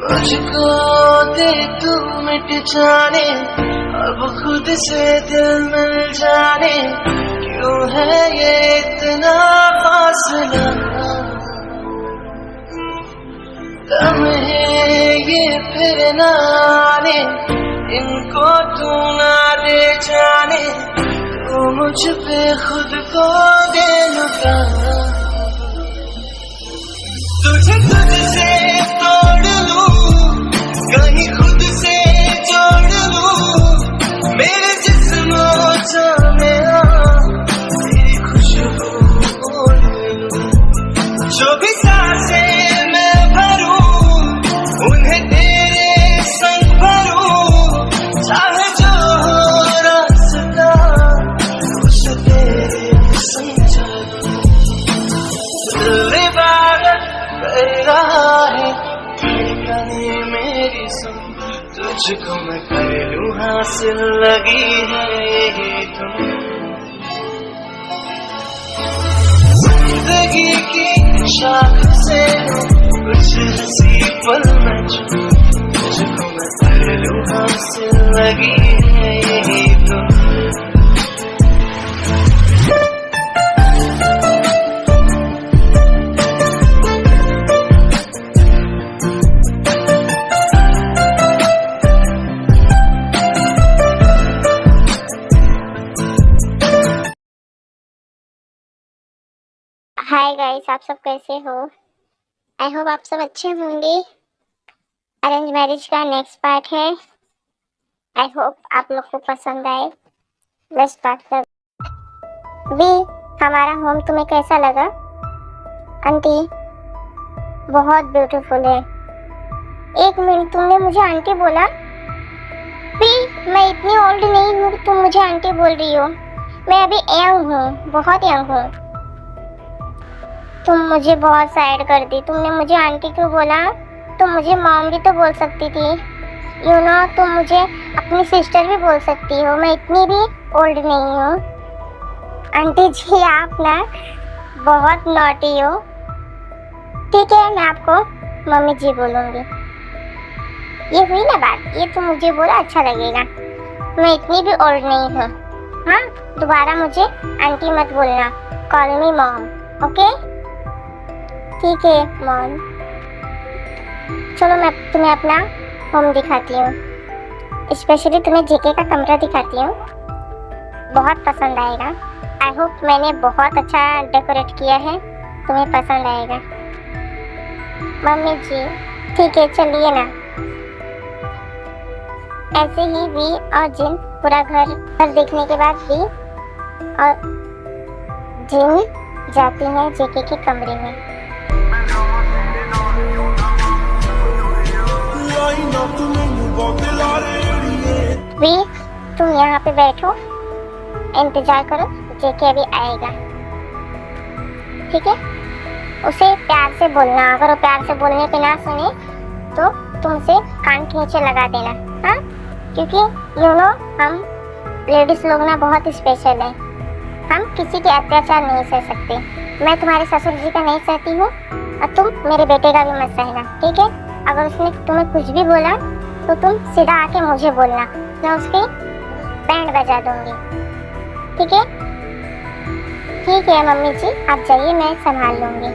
मुझको दे तू मिट जाने, अब खुद से दिल मिल जाने, क्यों है ये इतना फासला। गम है ये फिर न आने, इनको तू ना ले जाने, तू मुझ पे खुद को दे लुटा। तुझे तुझसे तोड़ लूं, कहीं खुद से जोड़ लूं, मेरे जिस्म में तेरी खुशबू ले लूं। जो भी सांसें मैं भरूं, उन्हें तेरे संग भरूं, चाहे जो हो रास्ता उसे तेरे संग चलूं। दिल इबादत कर रहा है, धड़कने मेरी सुन, तुझको मैं कर लूं हासिल, लगी है यही तुम। जिंदगी की शाख से कुछ हंसी पल में छू, तुझको मैं कर लूं हासिल, लगी है यही तुम। हाय गाइस, आप सब कैसे हो? आई होप आप सब अच्छे होंगे। अरेंज मैरिज का नेक्स्ट पार्ट है। आई होप आप लोग को पसंद आए। लेट्स स्टार्ट कर। वी, हमारा होम तुम्हें कैसा लगा? आंटी बहुत ब्यूटीफुल है। एक मिनट, तुमने मुझे आंटी बोला? वी, मैं इतनी ओल्ड नहीं हूँ तुम मुझे आंटी बोल रही हो। मैं अभी यंग हूँ, बहुत यंग हूँ। तुम मुझे बहुत साइड कर दी। तुमने मुझे आंटी क्यों बोला? तुम मुझे मॉम भी तो बोल सकती थी। यू नो, तुम मुझे अपनी सिस्टर भी बोल सकती हो। मैं इतनी भी ओल्ड नहीं हूँ। आंटी जी, आप ना बहुत नॉटी हो। ठीक है, मैं आपको मम्मी जी बोलूँगी। ये हुई ना बात, ये तुम मुझे बोला, अच्छा लगेगा। मैं इतनी भी ओल्ड नहीं हूँ। हाँ, दोबारा मुझे आंटी मत बोलना। कॉल मी मॉम, ओके? ठीक है मॉम। चलो मैं तुम्हें अपना होम दिखाती हूँ, स्पेशली तुम्हें जेके का कमरा दिखाती हूँ। बहुत पसंद आएगा। आई होप मैंने बहुत अच्छा डेकोरेट किया है, तुम्हें पसंद आएगा। मम्मी जी, ठीक है, चलिए ना। ऐसे ही वी और जिन पूरा घर देखने के बाद वी और जिन जाती हैं जेके के कमरे में। वी, तुम यहाँ पे बैठो, इंतजार करो, जेके अभी आएगा। ठीक है? उसे प्यार से बोलना। अगर वो प्यार से बोलने पे ना सुने तो तुमसे कान के नीचे लगा देना। हाँ, क्योंकि यू नो, हम लेडीज लोग ना बहुत स्पेशल है। हम किसी के अत्याचार नहीं सह सकते। मैं तुम्हारे ससुर जी का नहीं सहती हूँ और तुम मेरे बेटे का भी मत सहना। ठीक है? अगर उसने तुम्हें कुछ भी बोला तो तुम सीधा आके मुझे बोलना, मैं उसकी बैंड बजा दूंगी। ठीक है? ठीक है मम्मी जी, आप जाइए, मैं संभाल लूंगी।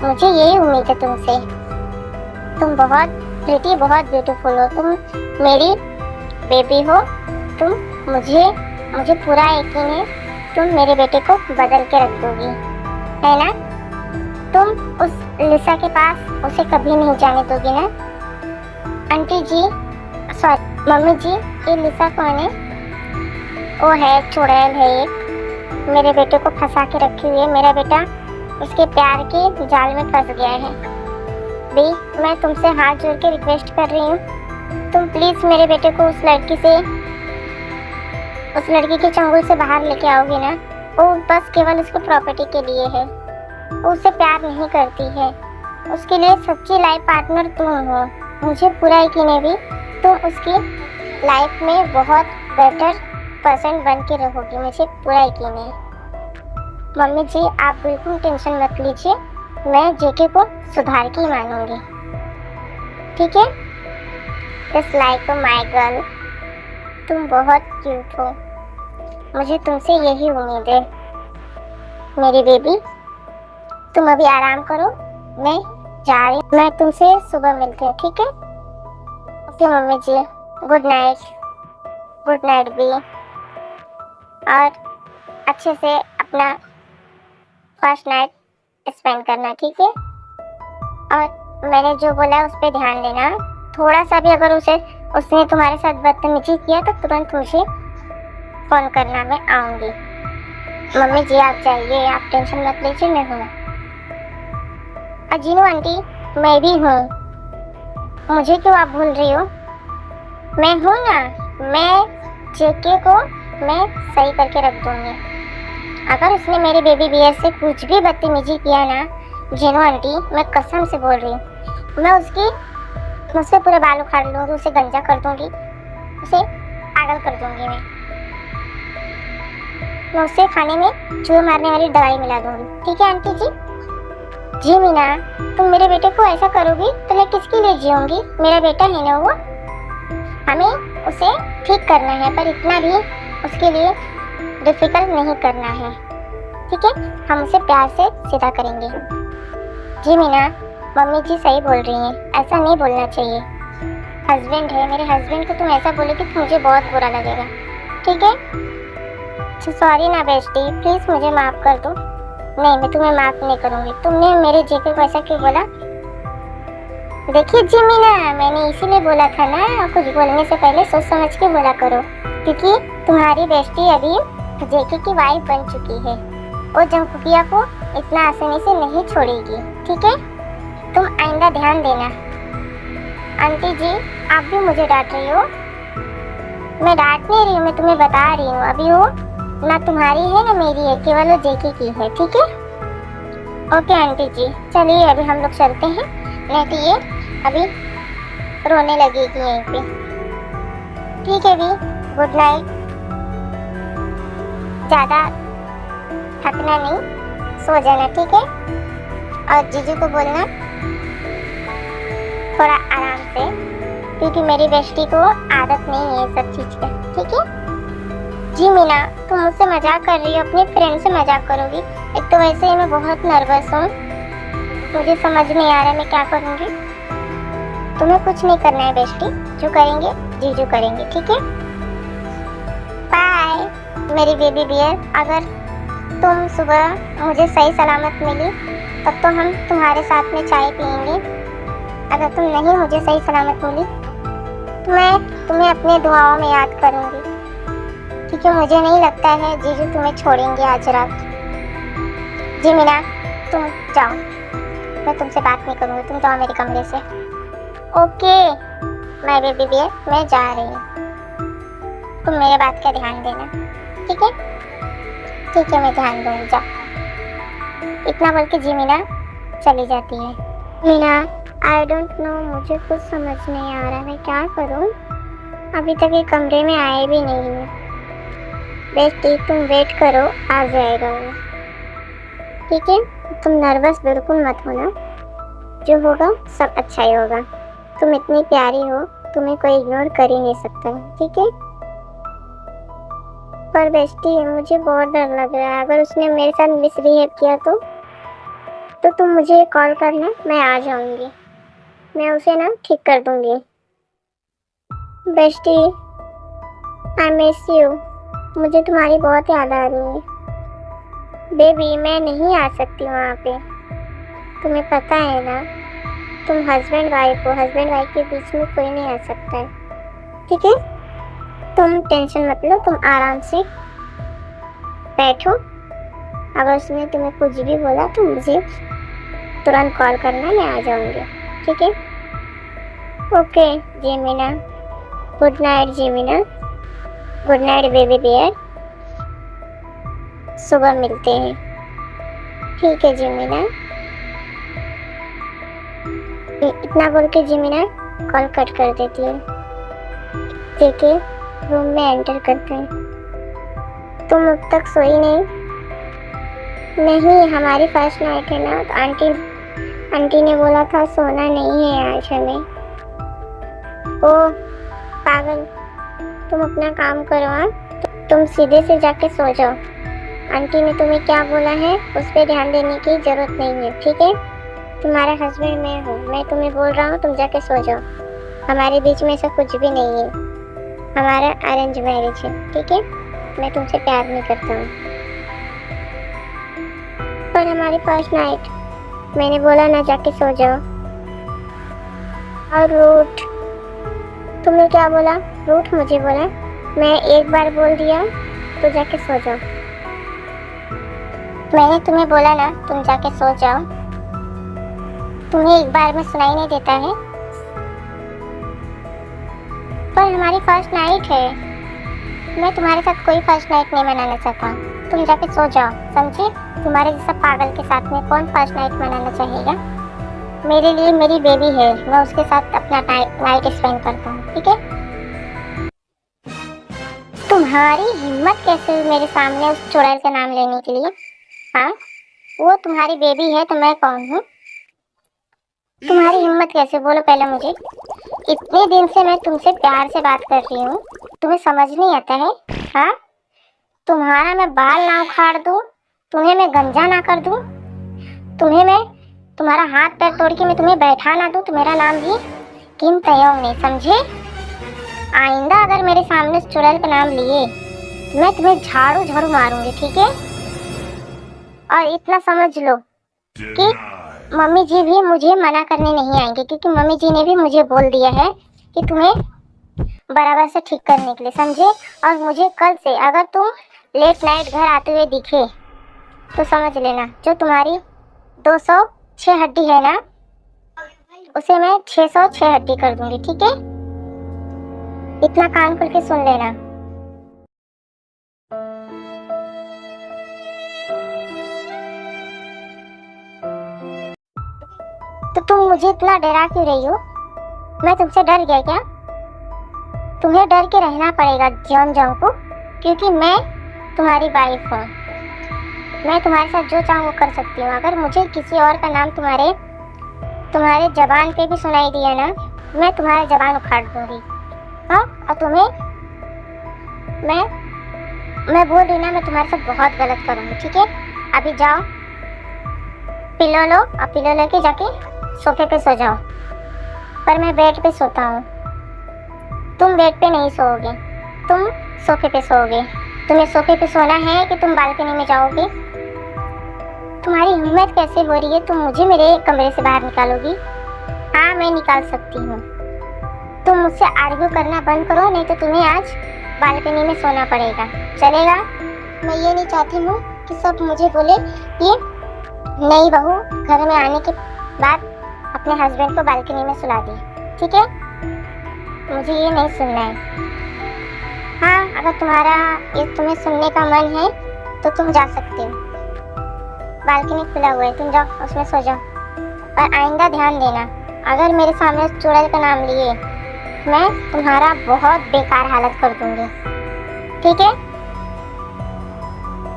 मुझे यही उम्मीद है तुमसे। तुम बहुत प्रिटी, बहुत ब्यूटीफुल हो। तुम मेरी बेबी हो। तुम मुझे पूरा यकीन है तुम मेरे बेटे को बदल के रख दोगी, है ना? तुम उस लिसा के पास उसे कभी नहीं जाने दोगी ना? आंटी जी, सॉरी मम्मी जी, ये लिसा कौन है? वो है चुड़ैल है एक, मेरे बेटे को फंसा के रखी हुई है। मेरा बेटा उसके प्यार के जाल में फंस गया है। भी, मैं तुमसे हाथ जोड़ के रिक्वेस्ट कर रही हूँ, तुम प्लीज़ मेरे बेटे को उस लड़की के चंगुल से बाहर लेके आओगी ना? वो बस केवल उसकी प्रॉपर्टी के लिए है। वो उससे प्यार नहीं करती है। उसके लिए सच्ची लाइफ पार्टनर तुम हो। मुझे पूरा यकीन है भी तुम उसकी लाइफ में बहुत बेटर पर्सन बन के रहोगी। मुझे पूरा यकीन है। मम्मी जी, आप बिल्कुल टेंशन मत लीजिए, मैं जेके को सुधार के ही मानूंगी। ठीक है? जस्ट लाइक माय गर्ल, तुम बहुत क्यूट हो, मुझे तुमसे यही उम्मीद है मेरी बेबी। तुम अभी आराम करो, मैं जा रही हूँ, मैं तुमसे सुबह मिलती हूँ, ठीक है? ओके मम्मी जी, गुड नाइट भी, और अच्छे से अपना फर्स्ट नाइट स्पेंड करना, ठीक है? और मैंने जो बोला उस पर ध्यान देना। थोड़ा सा भी अगर उसने तुम्हारे साथ बदतमीजी किया तो तुरंत मुझे फोन करना, मैं आऊँगी। मम्मी जी आप जाइए, आप टेंशन मत लीजिए, मैं हूँ। अजीनू आंटी मैं भी हूँ, मुझे क्यों आप भूल रही हो? मैं हूँ ना, मैं जेके को मैं सही करके रख दूँगी। अगर उसने मेरे बेबी बियर से कुछ भी बदतमीजी किया ना जीनू आंटी, मैं कसम से बोल रही हूँ, मैं मुझसे पूरे बाल उखाड़ लूँगी, उसे गंजा कर दूँगी, उसे पागल कर दूँगी। मैं उसे खाने में चूहे मारने वाली दवाई मिला दूँगी, ठीक है आंटी जी? जी मीना, तुम मेरे बेटे को ऐसा करोगी तो मैं किसके लिए जीऊँगी? मेरा बेटा है ना वो, हमें उसे ठीक करना है, पर इतना भी उसके लिए डिफिकल्ट नहीं करना है, ठीक है? हम उसे प्यार से सीधा करेंगे। जी मीना, मम्मी जी सही बोल रही हैं, ऐसा नहीं बोलना चाहिए। हस्बैंड है, मेरे हस्बैंड को तुम ऐसा बोलोगी तो मुझे बहुत बुरा लगेगा, ठीक है? सॉरी ना बेस्टी, प्लीज़ मुझे माफ़ कर दो। नहीं, मैं तुम्हें माफ़ नहीं करूँगी। तुमने मेरे जेके को ऐसा क्यों बोला? देखिए जी मीना, मैंने इसीलिए बोला था ना, कुछ बोलने से पहले सोच समझ के बोला करो, क्योंकि तुम्हारी बेस्टी अभी जेके की वाइफ बन चुकी है। वो जंकुकिया को इतना आसानी से नहीं छोड़ेगी, ठीक है? तुम आइंदा ध्यान देना। आंटी जी आप भी मुझे डांट रही हो? मैं डांट नहीं रही हूँ, मैं तुम्हें बता रही हूँ, अभी वो ना तुम्हारी है ना मेरी है, केवल वो जेके की है, ठीक है? ओके आंटी जी, चलिए अभी हम लोग चलते हैं, नहीं तो ये अभी रोने लगेगी यहीं पे। ठीक है भी, गुड नाइट। ज़्यादा थकना नहीं, सो जाना, ठीक है? और जीजू को बोलना थोड़ा आराम से, क्योंकि मेरी बेस्टी को आदत नहीं है सब चीज़ का, ठीक है? जी मीना, तुम मुझसे मजाक कर रही हो, अपने फ्रेंड से मजाक करोगी? एक तो वैसे ही मैं बहुत नर्वस हूँ, मुझे समझ नहीं आ रहा मैं क्या करूँगी। तुम्हें कुछ नहीं करना है बेस्टी, जो करेंगे जीजू करेंगे, ठीक है? बाय मेरी बेबी बियर। अगर तुम सुबह मुझे सही सलामत मिली तब तो हम तुम्हारे साथ में चाय पियेंगे। अगर तुम नहीं मुझे सही सलामत मिली तो मैं तुम्हें अपने दुआओं में याद करूँगी, क्योंकि मुझे नहीं लगता है जीजू तुम्हें छोड़ेंगे आज रात। जी मीना तुम जाओ, मैं तुमसे बात नहीं करूँगी, तुम जाओ मेरे कमरे से। ओके माय बेबी बियर, मैं जा रही हूँ, तुम मेरे बात का ध्यान देना, ठीक है? ठीक है मैं ध्यान दूँगी, जाओ। इतना बोल के जी मीना चली जाती है। मीना आई डोंट नो, मुझे कुछ समझ नहीं आ रहा मैं क्या करूँ, अभी तक ये कमरे में आए भी नहीं है। बेस्टी तुम वेट करो, आ जाएगा वो, ठीक है? तुम नर्वस बिल्कुल मत होना, जो होगा सब अच्छा ही होगा। तुम इतनी प्यारी हो, तुम्हें कोई इग्नोर कर ही नहीं सकता, ठीक है? पर बेस्टी मुझे बहुत डर लग रहा है, अगर उसने मेरे साथ मिसबिहेव किया तो तुम मुझे कॉल करना, मैं आ जाऊंगी, मैं उसे ना ठीक कर दूंगी। बेस्टी आई मिस यू, मुझे तुम्हारी बहुत याद आ रही है। बेबी मैं नहीं आ सकती वहाँ पे, तुम्हें पता है ना, तुम हस्बैंड वाइफ हो, हस्बैंड वाइफ के बीच में कोई नहीं आ सकता है, ठीक है? तुम टेंशन मत लो, तुम आराम से बैठो। अगर उसने तुम्हें कुछ भी बोला तो मुझे तुरंत कॉल करना, मैं आ जाऊंगी, ठीक है? Okay जेमिना, good night जेमिना, good night baby beer, सुबह मिलते हैं, ठीक है जेमिना? इतना बोल के जेमिना कॉल कट कर देती है। ठीक है रूम में एंटर करते हैं। तुम अब तक सोई नहीं? नहीं हमारी फर्स्ट नाइट है ना, तो आंटी ने बोला था सोना नहीं है आज हमें, ओ पागल, तुम अपना काम करो। हाँ, तुम सीधे से जाके सो जाओ। आंटी ने तुम्हें क्या बोला है उस पर ध्यान देने की जरूरत नहीं है, ठीक है? तुम्हारा हस्बैंड मैं हूँ, मैं तुम्हें बोल रहा हूँ, तुम जाके सो जाओ। हमारे बीच में ऐसा कुछ भी नहीं है, हमारा अरेंज मैरिज है, ठीक है? मैं तुमसे प्यार नहीं करता हूँ। पर हमारी फर्स्ट नाइट, मैंने बोला ना जाके सो जाओ। और रूठ, तुमने क्या बोला? रूठ मुझे बोला? मैं एक बार बोल दिया तो जाके सो जाओ। मैंने तुम्हें बोला ना तुम जाके सो जाओ। तुम्हें एक बार में सुनाई नहीं देता है? पर हमारी फर्स्ट नाइट है, मैं तुम्हारे साथ कोई फर्स्ट नाइट नहीं मनाना चाहता। तुम जाके सो जाओ, समझे? तुम्हारे जैसा पागल के साथ में कौन फर्स्ट नाइट मनाना चाहेगा? मेरे लिए मेरी बेबी है, मैं उसके साथ अपना नाइट स्पेंड करता हूँ, ठीक है? तुम्हारी हिम्मत कैसे हुई मेरे सामने उस चुड़ैल का नाम लेने के लिए? हाँ, वो तुम्हारी बेबी है तो मैं कौन हूँ? तुम्हारी हिम्मत कैसे, बोलो पहले मुझे। इतने दिन से मैं तुमसे प्यार से बात कर रही हूँ, तुम्हें समझ नहीं आता है? हाँ, तुम्हारा मैं बाल ना उखाड़ दूँ, तुम्हें मैं गंजा ना कर दूँ, तुम्हें मैं तुम्हारा हाथ पैर तोड़ के मैं तुम्हें बैठा ना दूँ, तो मेरा नाम भी किम तयोंग नहीं, समझे? आइंदा अगर मेरे सामने उस चुड़ैल का नाम लिए मैं तुम्हें झाड़ू झाड़ू मारूंगी, ठीक है? और इतना समझ लो कि मम्मी जी भी मुझे मना करने नहीं आएंगे, क्योंकि मम्मी जी ने भी मुझे बोल दिया है कि तुम्हें बराबर से ठीक करने के लिए, समझे? और मुझे कल से अगर तुम लेट नाइट घर आते हुए दिखे तो समझ लेना, जो तुम्हारी 206 हड्डी है ना, उसे मैं 606 हड्डी कर दूंगी, ठीक है? इतना कान खोल के सुन लेना। तो तुम मुझे इतना डरा क्यों रही हो? मैं तुमसे डर गया क्या? तुम्हें डर के रहना पड़ेगा जॉन जॉन को, क्योंकि मैं तुम्हारी वाइफ हूँ। मैं तुम्हारे साथ जो चाहूँ वो कर सकती हूँ। अगर मुझे किसी और का नाम तुम्हारे जबान पे भी सुनाई दिया ना, मैं तुम्हारी जबान उखाड़ दूंगी। हाँ, और तुम्हें मैं बोल रही ना, मैं तुम्हारे साथ बहुत गलत करूँगी, ठीक है? अभी जाओ, पिलो लो, और पिलो लेके जाके सोफे पे सो जाओ। पर मैं बेड पे सोता हूँ, तुम बेड पे नहीं सोओगे, तुम सोफे पे सोओगे। तुम्हें सोफे पे सोना है कि तुम बालकनी में जाओगे? तुम्हारी हिम्मत कैसे हो रही है? तुम मुझे मेरे कमरे से बाहर निकालोगी? हाँ, मैं निकाल सकती हूँ। तुम मुझसे आर्ग्यू करना बंद करो, नहीं तो तुम्हें आज बालकनी में सोना पड़ेगा, चलेगा? मैं ये नहीं चाहती हूँ कि सब मुझे बोले ये नई बहू घर में आने के बाद अपने हस्बैंड को बालकनी में सुला दी, ठीक है? मुझे ये नहीं सुनना है। हाँ, अगर तुम्हें सुनने का मन है तो तुम जा सकते हो, बालकनी खुला हुआ है, तुम जाओ, उसमें सो जाओ। और आइंदा ध्यान देना, अगर मेरे सामने चुड़ैल का नाम लिए मैं तुम्हारा बहुत बेकार हालत कर दूंगी, ठीक है?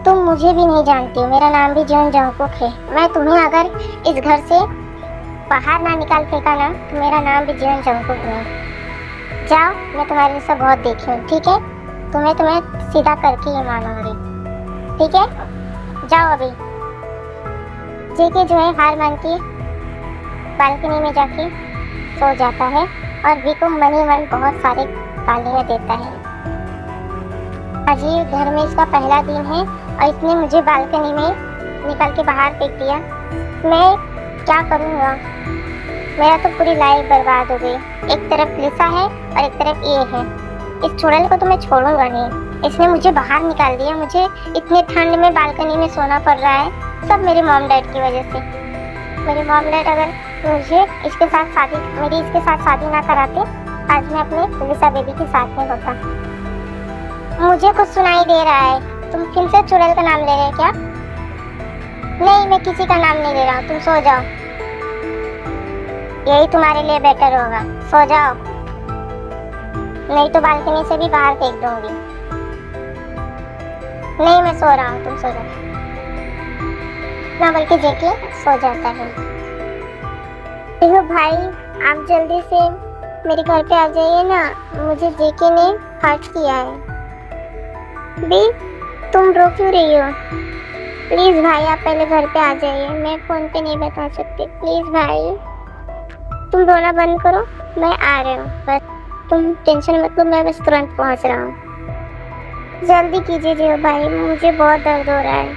तुम मुझे भी नहीं जानती हो, मेरा नाम भी जॉन जॉनकुक है। मैं तुम्हें अगर इस घर से बाहर ना निकाल फेंका ना, तो मेरा नाम भी जॉन जॉनकुक नहीं। जाओ, मैं तुम्हारे जैसा बहुत देखी हूँ, ठीक है? तुम्हें सीधा करके ही मानूंगी, ठीक है? जाओ अभी। जेके जो है हार मान के बालकनी में जाके सो जाता है, और वी को मनी मन बहुत सारे गालियाँ देता है। अजीब, घर में इसका पहला दिन है और इसने मुझे बालकनी में निकाल के बाहर फेंक दिया। मैं क्या करूँगा? मेरा तो पूरी लाइफ बर्बाद हो गई। एक तरफ लिसा है और एक तरफ ये है। इस चुड़ैल को तो मैं छोड़ूंगा नहीं। इसने मुझे बाहर निकाल दिया, मुझे इतने ठंड में बालकनी में सोना पड़ रहा है, सब मेरे मॉम डैड की वजह से। मेरे मॉम डैड अगर मुझे मेरी इसके साथ शादी ना कराते, आज मैं अपने लिसा बेबी के साथ में होता। मुझे कुछ सुनाई दे रहा है, तुम फिर से चुड़ैल का नाम ले रहे हो क्या? नहीं, मैं किसी का नाम नहीं ले रहा हूँ, तुम सो जाओ, यही तुम्हारे लिए बेटर होगा, सो जाओ, नहीं तो बालकनी से भी बाहर फेंक दूंगी। नहीं, मैं सो रहा हूँ, तुम सो जाओ। ना बल्कि जेके सो जाता है। देखो भाई, आप जल्दी से मेरे घर पे आ जाइए ना, मुझे जेके ने हर्ट किया है। बी तुम रो क्यों रही हो? प्लीज भाई आप पहले घर पे आ जाइए, मैं फोन पे नहीं बता सकती। प्लीज भाई तुम रोना बंद करो, मैं आ रही हूँ, बस तुम टेंशन मत लो, मैं बस तुरंत पहुँच रहा हूँ। जल्दी कीजिए जियो भाई, मुझे बहुत दर्द हो रहा है।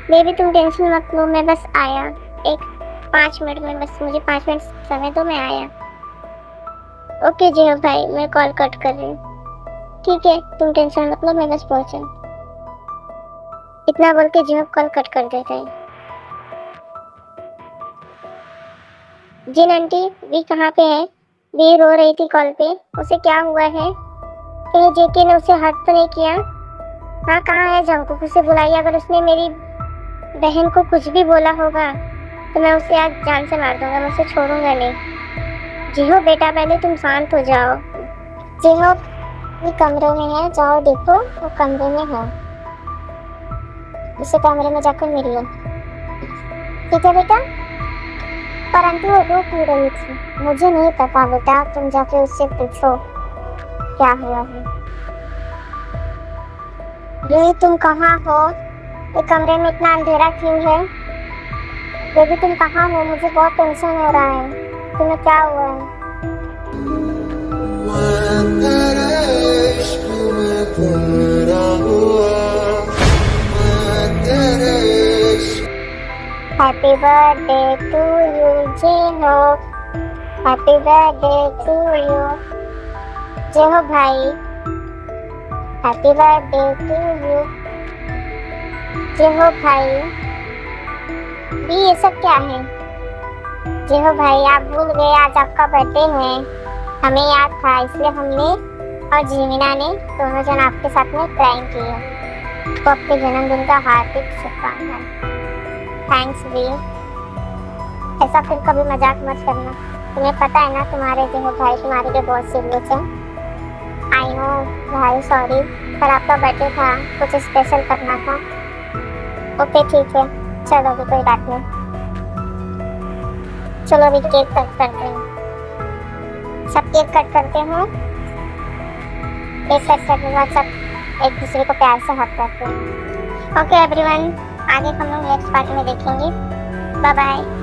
बेबी तुम टेंशन मत लो, मैं बस आया, एक 5 मिनट में, बस मुझे 5 मिनट समय दो, मैं आया। ओके जियो भाई, मैं कॉल कट कर रही हूँ। ठीक है तुम टेंशन मत लो, मैं बस पहुंचा। इतना बोल के जियो कॉल कट कर देते हैं। जिन आंटी वी कहाँ पे है? वी रो रही थी कॉल पे, उसे क्या हुआ है? कहीं जेके ने उसे हर्ट तो नहीं किया? हाँ कहाँ है जंकुक, उसे बुलाइए। अगर उसने मेरी बहन को कुछ भी बोला होगा तो मैं उसे आज जान से मार दूंगा, मैं उसे छोड़ूंगा नहीं। जिहो बेटा पहले तुम शांत हो जाओ। जिहो वो कमरे में है, जाओ देखो वो कमरे में है, उसे कमरे में जाकर मिल लो। ठीक है बेटा? परंतु वो रो क्यों रही थी? मुझे नहीं पता बेटा, तुम जाके उससे पूछो क्या हुआ है। रे तुम कहाँ हो? ये कमरे में इतना अंधेरा क्यों है? बेबी तुम कहाँ हो? मुझे बहुत टेंशन हो रहा है, तुम्हें क्या हुआ है? हैप्पी बर्थडे टू यू जेहो, हैप्पी बर्थडे टू यू जेहो भाई, हैप्पी बर्थडे टू यू जेहो भाई। भी ये सब क्या है? जेहो भाई आप भूल गए आज आपका बर्थडे है। हमें याद था इसलिए हमने और जीमिना ने दोनों जन आपके साथ में प्रैंक किया। तो आपके जन्मदिन का हार्दिक शुभकामनाएं। थैंक्स वी। ऐसा फिर कभी मजाक मत करना, तुम्हें पता है ना तुम्हारे जेहो भाई तुम्हारे लिए बहुत सीरियस है। आई नो भाई सॉरी, पर आपका बर्थडे था, कुछ स्पेशल करना था। ओके ठीक है, चलो अभी कोई बात नहीं, चलो अभी केक कट करते हैं। सब केक कट करते हैं, केक कट करने के बाद सब एक दूसरे को प्यार से हक करते हैं। ओके एवरीवन, आगे हम लोग नेक्स्ट पार्ट में देखेंगे। Bye bye.